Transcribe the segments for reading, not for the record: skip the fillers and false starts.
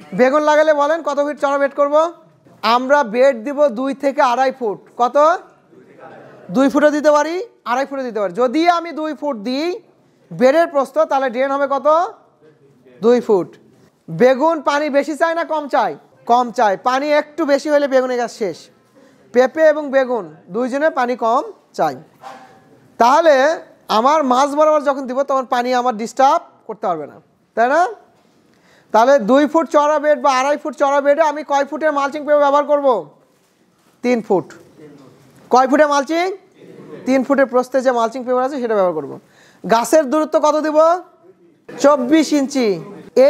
বেগুন লাগালে বলেন কত ফিট চড়া বেড করব? আমরা বেড দিব 2 থেকে 2.5 ফুট। কত? 2 ফুটও দিতে পারি, 2.5 ফুটও দিতে পারি। যদি আমি 2 ফুট দিই বেডের প্রস্থ, তাহলে ড্রেন হবে কত? 2 ফুট। বেগুন পানি বেশি চাই না কম চাই? কম চাই। পানি একটু বেশি হলে বেগুনের গাছ শেষ। পেঁপে এবং বেগুন দুইজনে পানি কম চাই। তাহলে আমার মাছ বরাবর যখন দিব তখন পানি আমার ডিস্টার্ব করতে পারবে না, তাই না? তাহলে 2 ফুট চড়া বেড বা 2.5 ফুট চড়া বেডে আমি কয় ফুটের মালচিং পেপার ব্যবহার করব? 3 ফুট। কয় ফুটের মালচিং? 3 ফুটের প্রস্থে যে মালচিং পেপার আছে সেটা ব্যবহার করব। গাছের দূরত্ব কত দিব? 24 ইঞ্চি।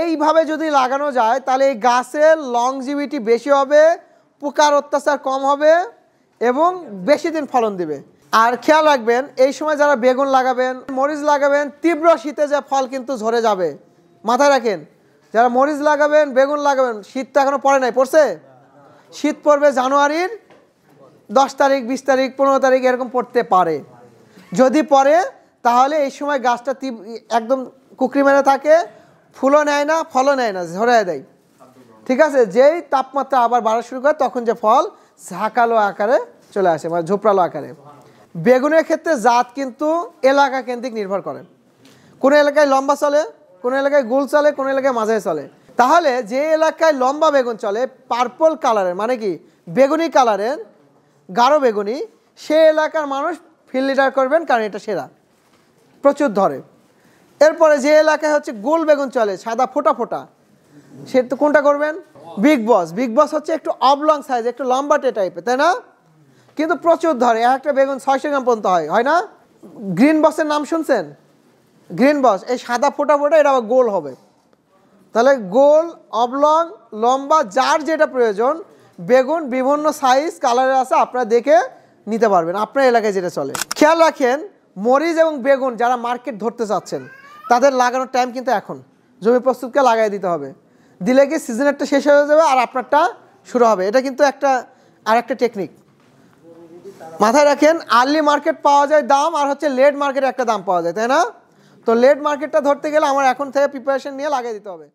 এইভাবে যদি লাগানো যায় তাহলে এই গাছের লংজিভিটি বেশি হবে, পোকার অত্যাচার কম হবে এবং বেশি দিন ফলন দিবে। আর খেয়াল রাখবেন, এই সময় যারা বেগুন লাগাবেন, মরিচ লাগাবেন, তীব্র শীতে যে ফল কিন্তু ঝরে যাবে, মাথায় রাখেন। যারা মরিচ লাগাবেন, বেগুন লাগাবেন, শীত তো এখনো পড়ে নাই, পড়ছে? শীত পড়বে জানুয়ারির 10 তারিখ, 20 তারিখ, 15 তারিখ এরকম পড়তে পারে। যদি পড়ে তাহলে এই সময় গাছটা একদম কুকরি মেরে থাকে, ফুলও নেয় না, ফলও নেয় না, ঝরে দেয়। ঠিক আছে? যেই তাপমাত্রা আবার বাড়া শুরু করে তখন যে ফল ঝাঁকালো আকারে চলে আসে, মানে ঝোপড়ালো আকারে। বেগুনের ক্ষেত্রে জাত কিন্তু এলাকা কেন্দ্রিক নির্ভর করে। কোনো এলাকায় লম্বা চলে, কোনো এলাকায় গোল চলে, কোনো এলাকায় মাঝারি চলে। তাহলে যে এলাকায় লম্বা বেগুন চলে, পার্পল কালারের, মানে কি বেগুনি কালারের, গাঢ় বেগুনি, সে এলাকার মানুষ ফিল্ড লিডার করবেন, কারণ এটা সেরা, প্রচুর ধরে। এরপরে যে এলাকায় হচ্ছে গোল বেগুন চলে, সাদা ফোটা ফোটা, সে তো কোনটা করবেন? বিগ বস। বিগ বস হচ্ছে একটু অবলং সাইজ, একটু লম্বাটে টাইপের, তাই না? কিন্তু প্রচুর ধরে, একটা বেগুন 600 গ্রাম পর্যন্ত হয় না? গ্রিন বসের নাম শুনছেন? গ্রিন বস এই সাদা ফোটা ফোটা, এটা আবার গোল হবে। তাহলে গোল, অবলং, লম্বা, যার যেটা প্রয়োজন, বেগুন বিভিন্ন সাইজ কালারের আছে, আপনারা দেখে নিতে পারবেন আপনার এলাকায় যেটা চলে। খেয়াল রাখেন, মরিচ এবং বেগুন যারা মার্কেট ধরতে চাচ্ছেন তাদের লাগানোর টাইম কিন্তু এখন। জমি প্রস্তুতকে লাগাই দিতে হবে, দিলে কি সিজনেরটা শেষ হয়ে যাবে আর আপনারটা শুরু হবে। এটা কিন্তু একটা টেকনিক মাথায় রাখেন। আর্লি মার্কেট পাওয়া যায় দাম, আর হচ্ছে লেট মার্কেটে একটা দাম পাওয়া যায়, তাই না? তো লেট মার্কেটটা ধরতে গেলে আমার এখন থেকে প্রিপারেশন নিয়ে লাগিয়ে দিতে হবে।